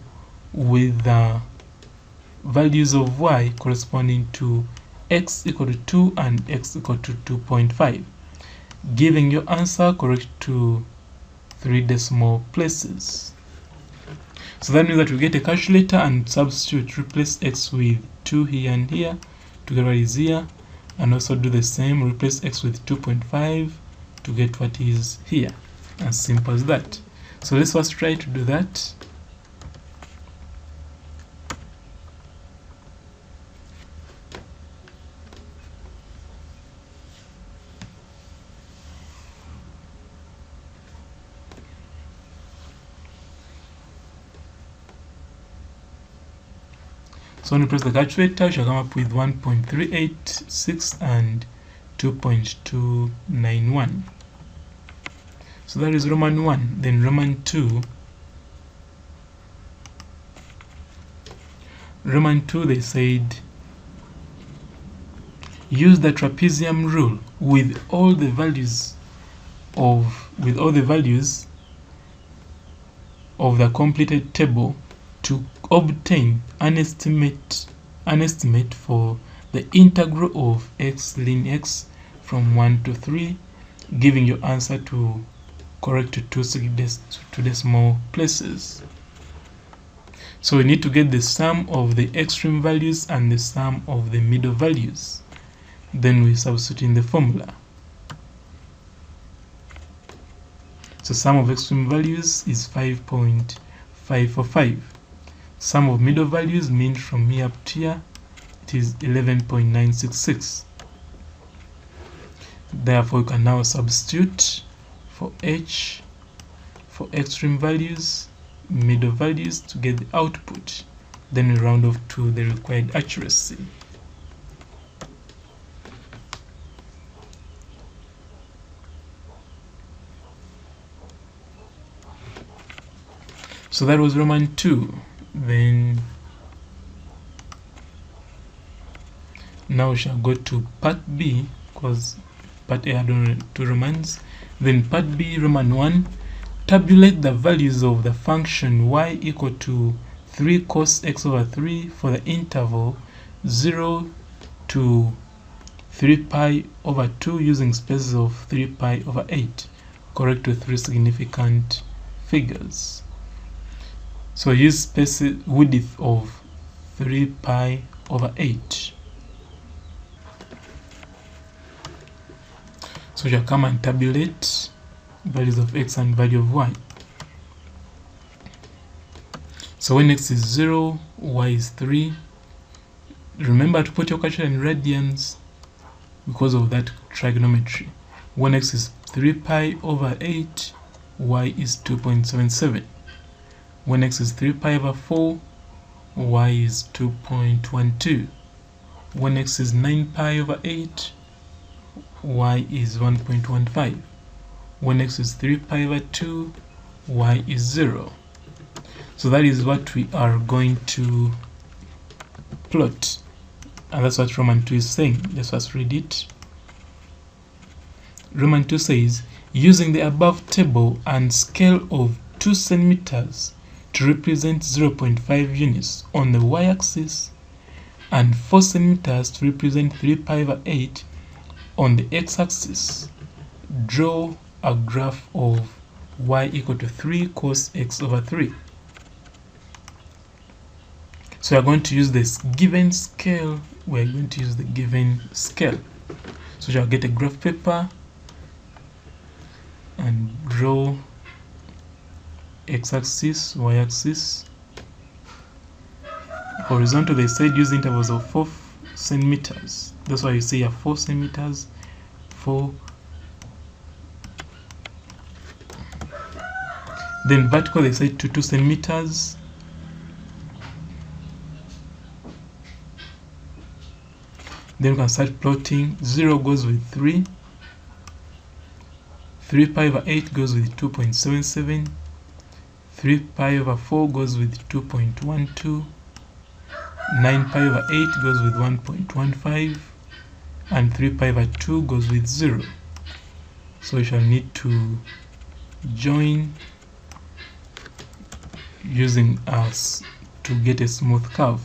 with the values of y corresponding to x equal to 2 and x equal to 2.5, giving your answer correct to 3 decimal places. So that means that we get a calculator and substitute, replace x with 2 here and here to get what is here, and also do the same, replace x with 2.5 to get what is here. As simple as that. So let's first try to do that. So when you press the calculator, you shall come up with 1.386 and 2.291. So that is Roman 1. Then Roman 2. Roman 2, they said, use the trapezium rule with all the values of the completed table to obtain an estimate for the integral of x ln x from 1 to 3, giving your answer to correct to 2 decimal places. So we need to get the sum of the extreme values and the sum of the middle values. Then we substitute in the formula. So sum of extreme values is 5.545. Sum of middle values means from here up to here, it is 11.966. Therefore, you can now substitute for h, for extreme values, middle values to get the output. Then we round off to the required accuracy. So that was Roman 2. Then now we shall go to part B, because part A had only 2 Romans. Then part B, Roman 1, tabulate the values of the function y equal to 3 cos x over 3 for the interval 0 to 3 pi over 2 using spaces of 3 pi over 8, correct to 3 significant figures. So use space width of 3 pi over 8. So we shall come and tabulate values of x and value of y. So when x is 0, y is 3. Remember to put your calculator in radians because of that trigonometry. When x is 3 pi over 8, y is 2.77. When x is 3 pi over 4, y is 2.12. When x is 9 pi over 8, y is 1.15. When x is 3 pi over 2, y is 0. So that is what we are going to plot. And that's what Roman 2 is saying. Let's first read it. Roman 2 says, using the above table and scale of 2 centimeters to represent 0.5 units on the y-axis and 4 centimeters to represent 3 pi over 8 on the x-axis, draw a graph of y equal to 3 cos x over 3. So we are going to use this given scale. We are going to use the given scale. So we shall get a graph paper and draw x-axis, y-axis. Horizontal, they said use intervals of 4 centimeters. That's why you say 4 centimeters, 4. Then vertical, they say to 2 centimeters. Then we can start plotting. 0 goes with 3. 3 pi over 8 goes with 2.77. 3 pi over 4 goes with 2.12. 9 pi over 8 goes with 1.15. And 3 pi over 2 goes with 0. So we shall need to join using us to get a smooth curve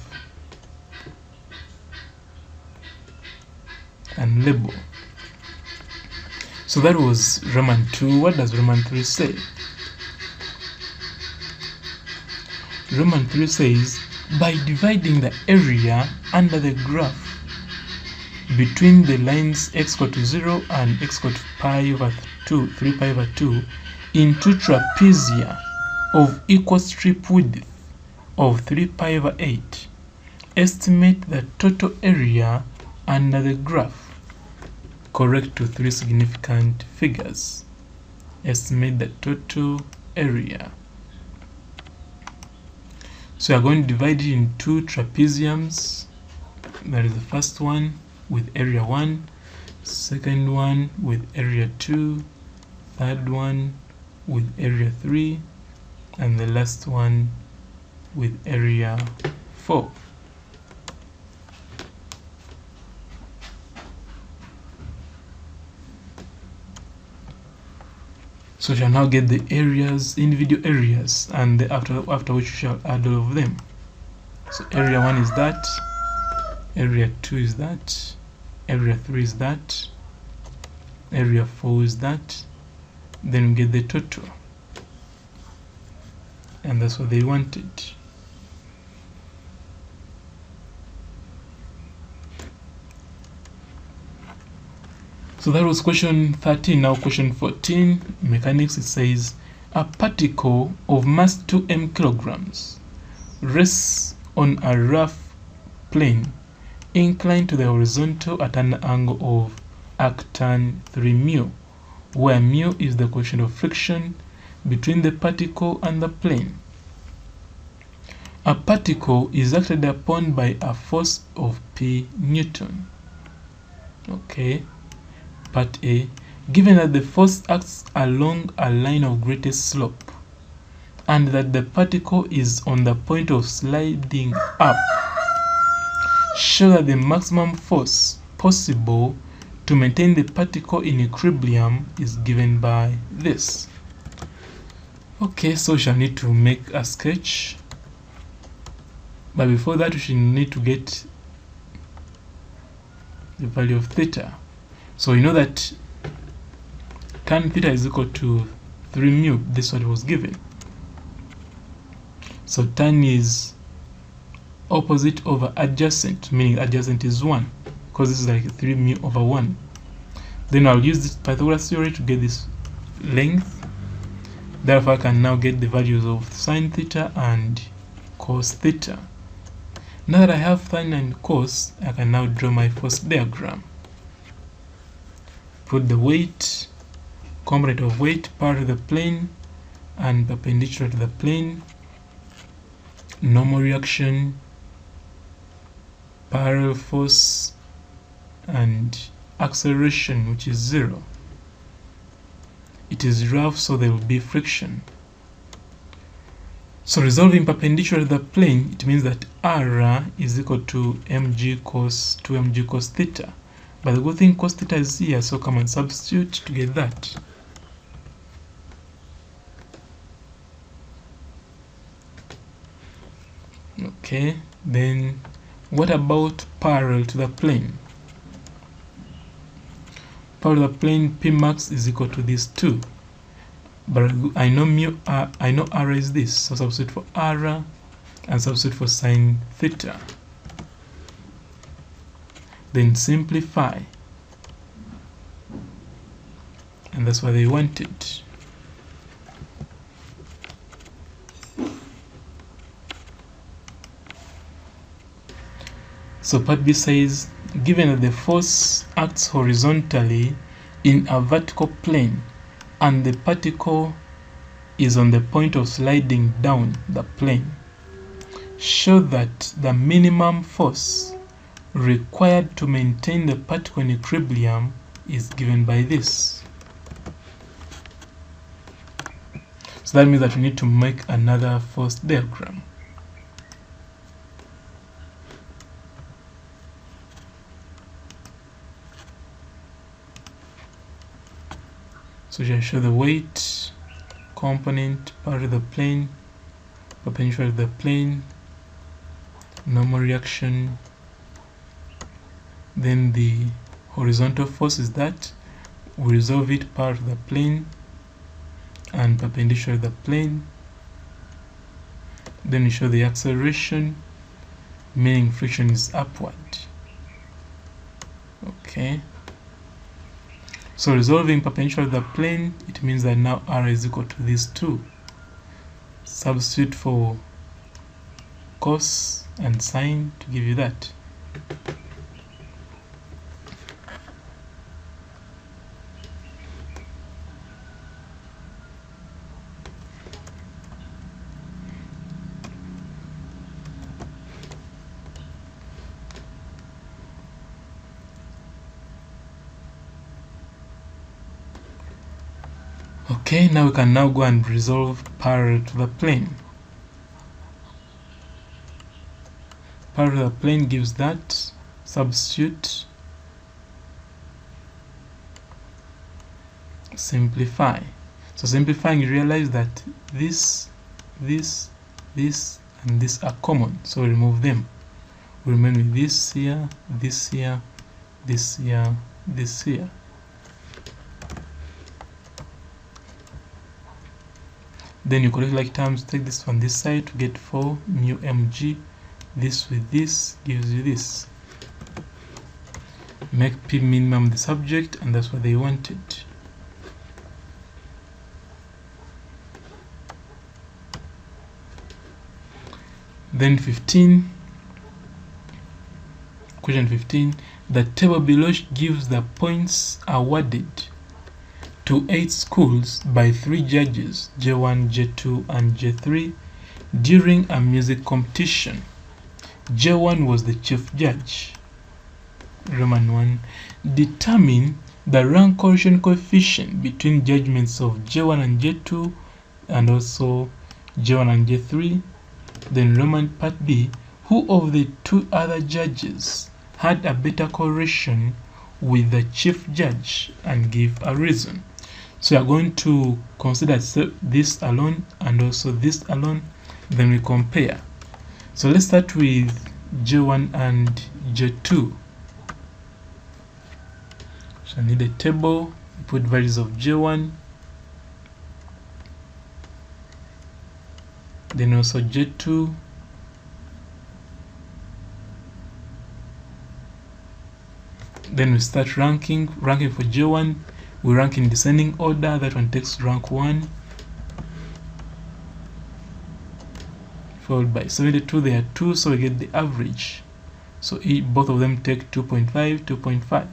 and label. So that was Roman 2. What does Roman 3 say? Roman 3 says, by dividing the area under the graph between the lines x equal to 0 and x equal to pi over 2, 3 pi over 2, into trapezia of equal strip width of 3 pi over 8, estimate the total area under the graph. Correct to 3 significant figures. Estimate the total area. So we are going to divide it in 2 trapeziums. That is the first one with area 1, second one with area 2, third one with area 3, and the last one with area 4. So we shall now get the areas, individual areas, and after which we shall add all of them. So area 1 is that, area 2 is that, area 3 is that, area 4 is that, then we get the total. And that's what they wanted. So that was question 13. Now question 14, mechanics. It says a particle of mass 2m kilograms rests on a rough plane inclined to the horizontal at an angle of arctan 3 mu, where mu is the coefficient of friction between the particle and the plane. A particle is acted upon by a force of P Newton. Okay. Part A, given that the force acts along a line of greatest slope and that the particle is on the point of sliding up, show that the maximum force possible to maintain the particle in equilibrium is given by this. Okay, so we shall need to make a sketch, but before that we should need to get the value of theta. So you know that tan theta is equal to 3 mu. This is what was given. So tan is opposite over adjacent, meaning adjacent is 1, because this is like 3 mu over 1. Then I'll use this Pythagoras theory to get this length. Therefore, I can now get the values of sine theta and cos theta. Now that I have sine and cos, I can now draw my first diagram. Put the weight, component of weight, parallel to the plane and perpendicular to the plane, normal reaction, parallel force, and acceleration, which is 0. It is rough, so there will be friction. So resolving perpendicular to the plane, it means that r is equal to mg cos 2mg cos theta. But the good thing, cos theta is here, so come and substitute to get that. Okay, then what about parallel to the plane? Parallel to the plane, P max is equal to this 2. But I know r is this, so substitute for r and substitute for sine theta. Then simplify. And that's what they wanted. So part B says, given that the force acts horizontally in a vertical plane and the particle is on the point of sliding down the plane, show that the minimum force required to maintain the particle in equilibrium is given by this. So that means that we need to make another force diagram. So we shall show the weight, component, parallel to the plane, perpendicular to the plane, normal reaction. Then the horizontal force is that we resolve it parallel to the plane and perpendicular to the plane. Then we show the acceleration, meaning friction is upward. Okay. So resolving perpendicular to the plane, it means that now r is equal to these 2. Substitute for cos and sine to give you that. Okay, now we can now go and resolve parallel to the plane. Parallel to the plane gives that. Substitute. Simplify. So simplifying, you realize that this, and this are common. So we remove them. We remain with this here, this here, this here, this here. Then you correct like terms, take this on this side to get 4 mu mg. This with this gives you this. Make P minimum the subject, and that's what they wanted. Then 15, question 15, the table below gives the points awarded to 8 schools by 3 judges, J1, J2, and J3, during a music competition. J1 was the chief judge. Roman 1. Determine the rank correlation coefficient between judgments of J1 and J2, and also J1 and J3. Then Roman part B. Who of the 2 other judges had a better correlation with the chief judge, and give a reason. So we are going to consider this alone and also this alone, then we compare. So let's start with J1 and J2. So I need a table, put values of J1, Then also J2. Then we start ranking for J1. We rank in descending order. That one takes rank 1, followed by 72. There are 2, so we get the average. So both of them take 2.5, 2.5.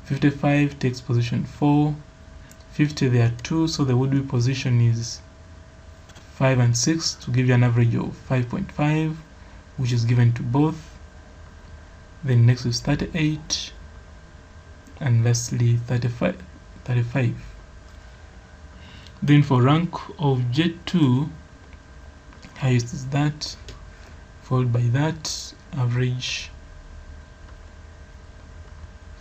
55 takes position 4. 50, there are 2, so the would-be position is 5 and 6 to give you an average of 5.5, which is given to both. Then next is 38, and lastly 35. Then for rank of J2, highest is that, followed by that, average,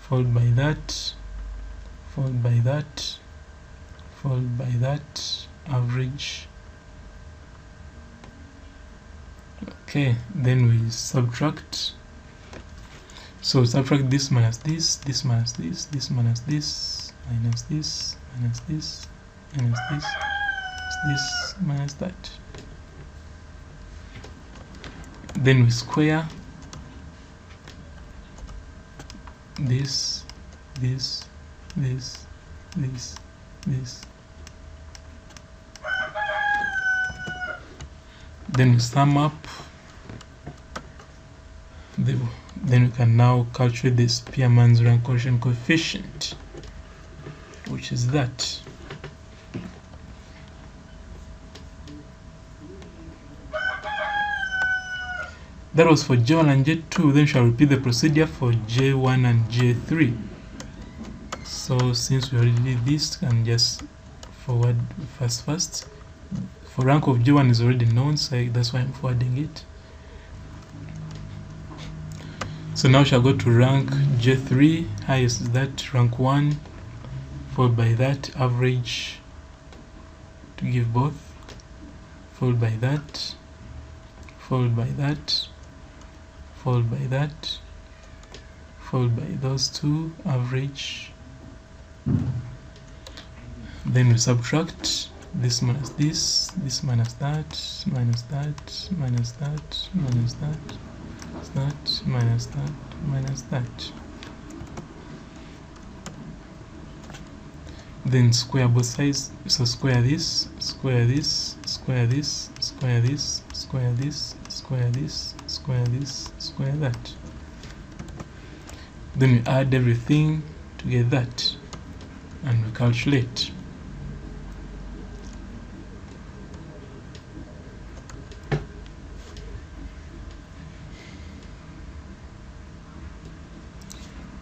followed by that, followed by that, followed by that, average. Okay, then we subtract. So subtract this minus this, this minus this, this minus this, minus this, minus this, minus this, minus that. Then we square this, this, this, this, this. Then we sum up. Then we can now calculate the Spearman's rank correlation coefficient, which is that. That was for J1 and J2. Then we shall repeat the procedure for J1 and J3. So since we already did this, and just forward first. For rank of J1 is already known, so that's why I'm forwarding it. So now we shall go to rank J3. Highest is that, rank 1, followed by that, average, to give both, followed by that, followed by that, followed by that, followed by those two, average. Then we subtract this minus this, this minus that, minus that, minus that, minus that, that, minus that, minus that. Then square both sides. So square this, square this, square this, square this, square this, square this, square this, square that. Then we add everything to get that, and we calculate.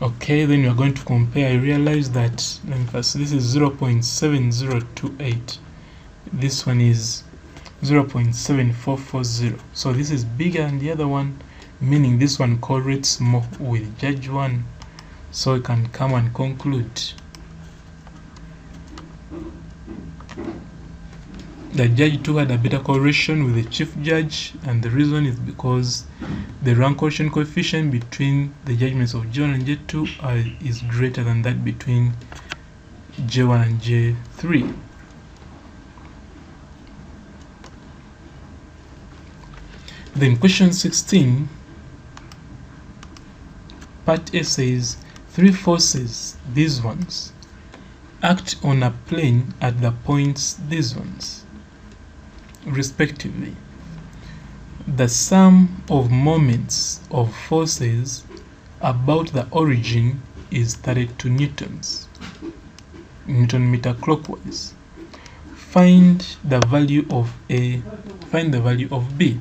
Okay, then we are going to compare. I realize that, let me first, this is 0.7028. This one is 0.7440. So this is bigger than the other one, meaning this one correlates more with judge 1. So we can come and conclude that judge 2 had a better correlation with the chief judge, and the reason is because the rank correlation coefficient between the judgments of J1 and J2 is greater than that between J1 and J3. Then question 16, part A says 3 forces, these ones, act on a plane at the points, these ones, respectively. The sum of moments of forces about the origin is 32 newtons, Newton meter clockwise. Find the value of A, find the value of B.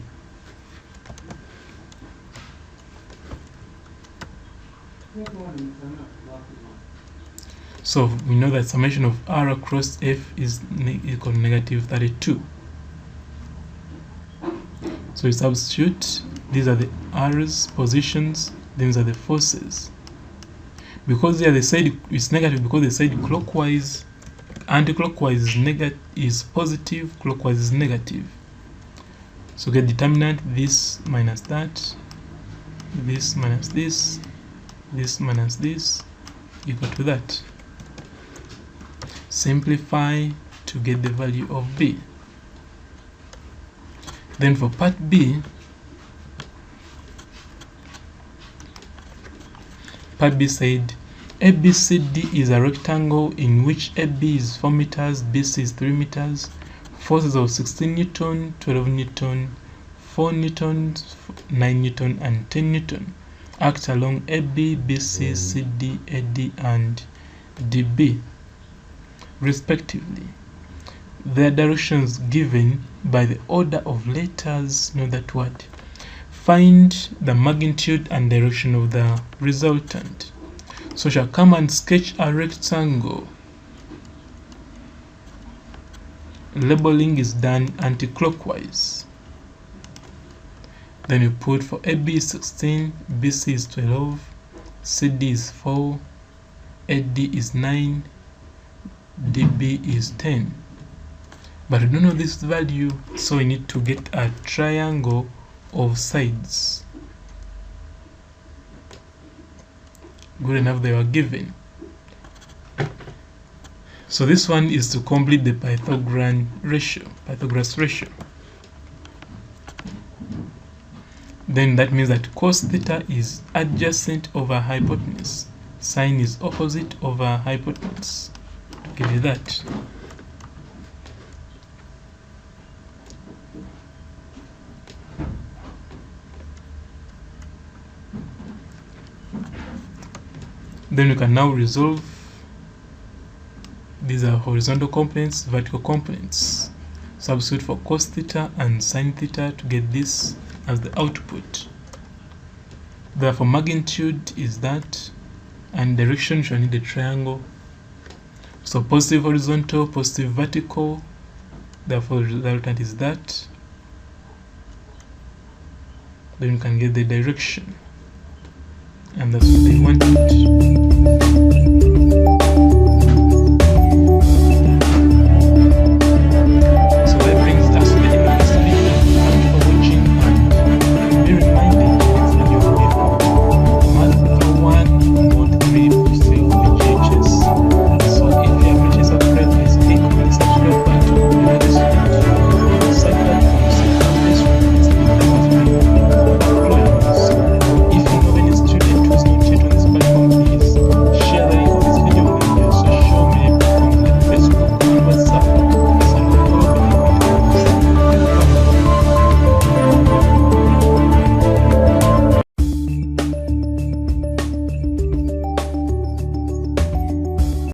So we know that summation of R across F is equal to negative 32. So we substitute, these are the R's positions, these are the forces. Because here the side is negative, because the side clockwise, anti-clockwise is positive, clockwise is negative. So get determinant, this minus that, this minus this, this minus this, equal to that. Simplify to get the value of B. Then for part B said ABCD is a rectangle in which AB is 4 meters, BC is 3 meters, forces of 16 Newton, 12 Newton, 4 Newton, 9 Newton, and 10 Newton act along AB, BC, CD, AD, and DB, respectively. Their directions given by the order of letters. Know that word. Find the magnitude and direction of the resultant. So shall come and sketch a rectangle. Labeling is done anti-clockwise. Then you put for AB is 16, BC is 12, CD is 4, AD is 9, DB is 10. But we don't know this value, so we need to get a triangle of sides. Good enough, they were given. So this one is to complete the Pythagoras ratio. Then that means that cos theta is adjacent over hypotenuse. Sine is opposite over hypotenuse. Give you that. Then you can now resolve. These are horizontal components, vertical components. Substitute for cos theta and sine theta to get this as the output. Therefore, magnitude is that, and direction shall need a triangle. So positive horizontal, positive vertical. Therefore, the resultant is that. Then you can get the direction, and that's what they wanted.